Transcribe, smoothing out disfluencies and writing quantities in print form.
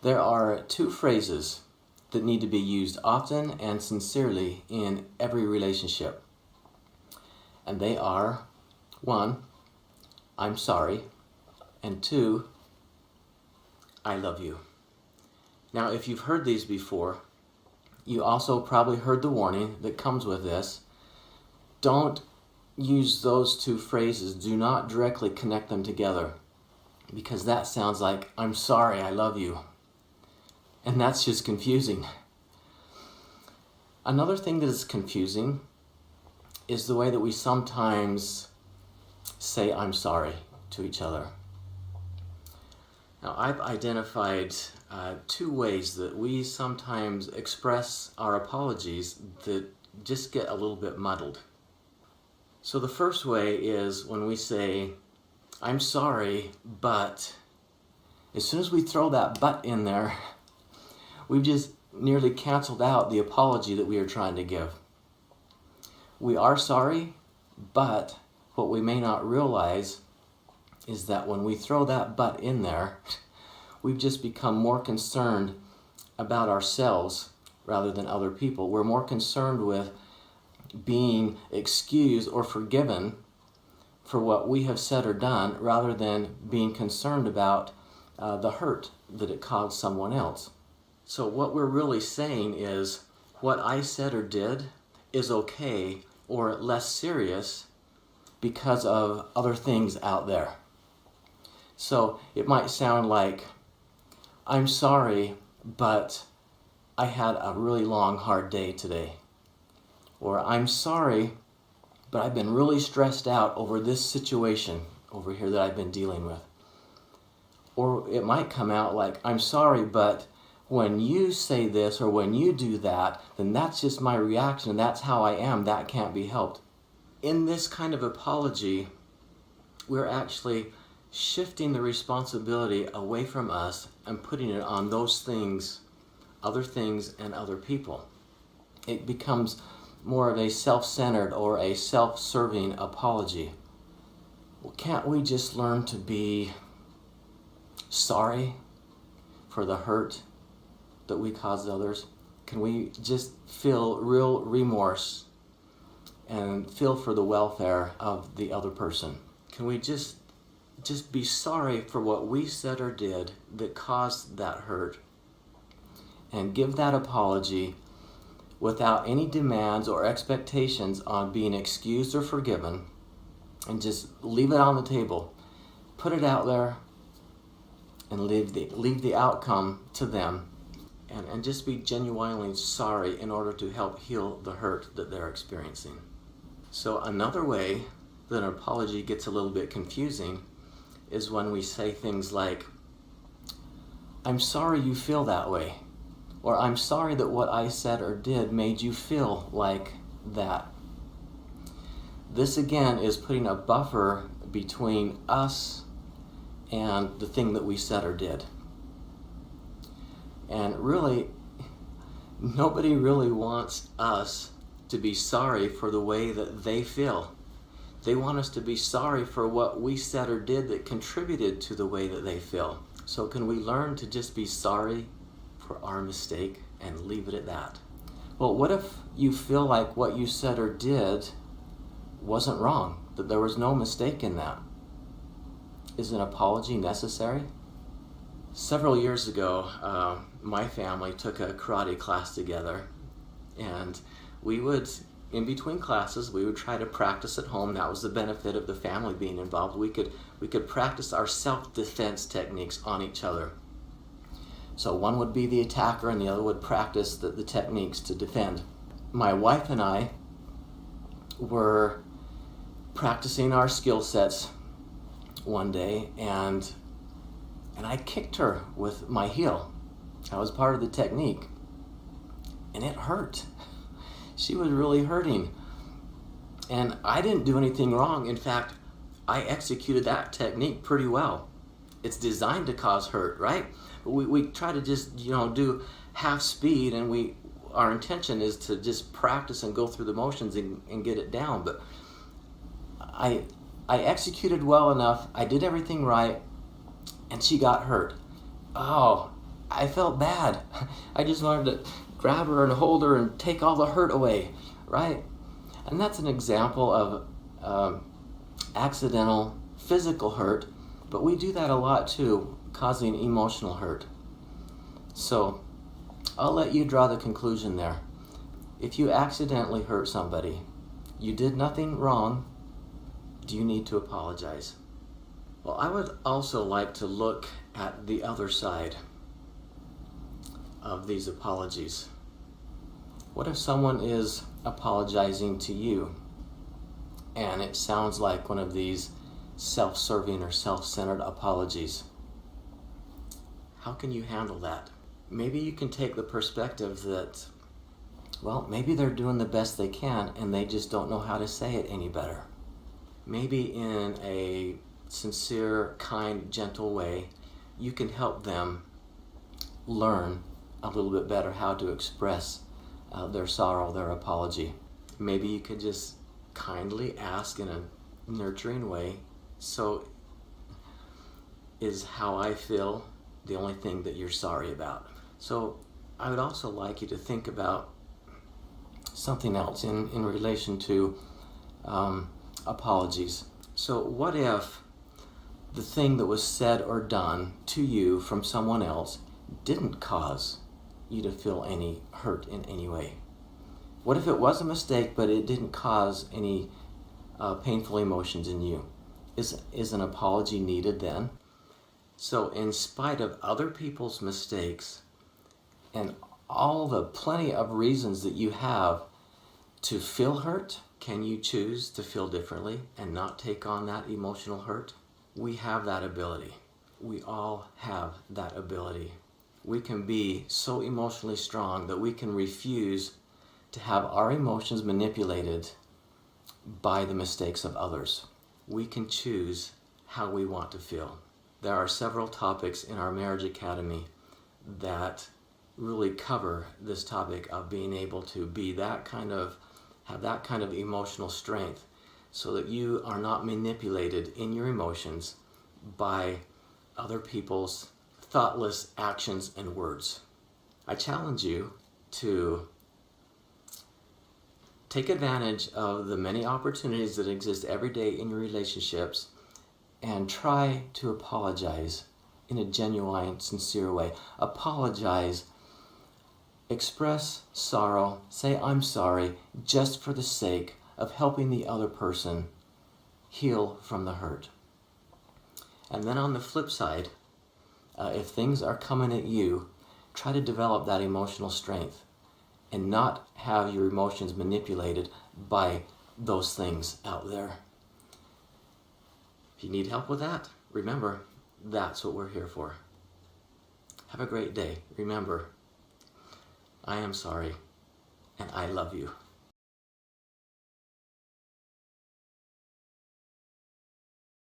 There are two phrases that need to be used often and sincerely in every relationship. And they are, one, I'm sorry, and two, I love you. Now, if you've heard these before, you also probably heard the warning that comes with this. Don't use those two phrases. Do not directly connect them together, because that sounds like, I'm sorry, I love you. And that's just confusing. Another thing that is confusing is the way that we sometimes say I'm sorry to each other. Now, I've identified two ways that we sometimes express our apologies that just get a little bit muddled. So the first way is when we say, I'm sorry, but as soon as we throw that but in there, we've just nearly canceled out the apology that we are trying to give. We are sorry, but what we may not realize is that when we throw that but in there, we've just become more concerned about ourselves rather than other people. We're more concerned with being excused or forgiven for what we have said or done rather than being concerned about the hurt that it caused someone else. So what we're really saying is what I said or did is okay or less serious because of other things out there. So it might sound like, I'm sorry, but I had a really long, hard day today. Or I'm sorry, but I've been really stressed out over this situation over here that I've been dealing with. Or it might come out like, I'm sorry, but when you say this or when you do that, then that's just my reaction. That's how I am. That can't be helped. In this kind of apology, we're actually shifting the responsibility away from us and putting it on those things, other things, and other people. It becomes more of a self-centered or a self-serving apology. Well, can't we just learn to be sorry for the hurt that we caused others? Can we just feel real remorse and feel for the welfare of the other person? Can we just be sorry for what we said or did that caused that hurt and give that apology without any demands or expectations on being excused or forgiven, and just leave it on the table, put it out there, and leave the outcome to them, and just be genuinely sorry in order to help heal the hurt that they're experiencing. So another way that an apology gets a little bit confusing is when we say things like, I'm sorry you feel that way, or I'm sorry that what I said or did made you feel like that. This again is putting a buffer between us and the thing that we said or did. And really, nobody really wants us to be sorry for the way that they feel. They want us to be sorry for what we said or did that contributed to the way that they feel. So can we learn to just be sorry for our mistake and leave it at that? Well, what if you feel like what you said or did wasn't wrong, that there was no mistake in that? Is an apology necessary? Several years ago, my family took a karate class together, and we would, in between classes, we would try to practice at home. That was the benefit of the family being involved. We could practice our self-defense techniques on each other. So one would be the attacker and the other would practice the techniques to defend. My wife and I were practicing our skill sets one day, and I kicked her with my heel. That was part of the technique, and it hurt. She was really hurting, and I didn't do anything wrong. In fact, I executed that technique pretty well. It's designed to cause hurt, right? But we try to just do half speed, and our intention is to just practice and go through the motions and get it down. But I executed well enough. I did everything right, and she got hurt. Oh, I felt bad. I just wanted to grab her and hold her and take all the hurt away, right? And that's an example of accidental physical hurt, but we do that a lot too, causing emotional hurt. So I'll let you draw the conclusion there. If you accidentally hurt somebody, you did nothing wrong, do you need to apologize? Well, I would also like to look at the other side of these apologies. What if someone is apologizing to you and it sounds like one of these self-serving or self-centered apologies? How can you handle that? Maybe you can take the perspective that, well, maybe they're doing the best they can and they just don't know how to say it any better. Maybe in a sincere, kind, gentle way, you can help them learn a little bit better how to express their sorrow, their apology. Maybe you could just kindly ask in a nurturing way, so is how I feel the only thing that you're sorry about? So I would also like you to think about something else in relation to apologies. So what if the thing that was said or done to you from someone else didn't cause you to feel any hurt in any way? What if it was a mistake, but it didn't cause any painful emotions in you? Is an apology needed then? So in spite of other people's mistakes and all the plenty of reasons that you have to feel hurt, can you choose to feel differently and not take on that emotional hurt? We have that ability. We all have that ability. We can be so emotionally strong that we can refuse to have our emotions manipulated by the mistakes of others. We can choose how we want to feel. There are several topics in our Marriage Academy that really cover this topic of being able to be have that kind of emotional strength so that you are not manipulated in your emotions by other people's thoughtless actions and words. I challenge you to take advantage of the many opportunities that exist every day in your relationships and try to apologize in a genuine, sincere way. Apologize. Express sorrow. Say, I'm sorry, just for the sake of helping the other person heal from the hurt. And then on the flip side, if things are coming at you, try to develop that emotional strength and not have your emotions manipulated by those things out there. If you need help with that, remember, that's what we're here for. Have a great day. Remember, I am sorry and I love you.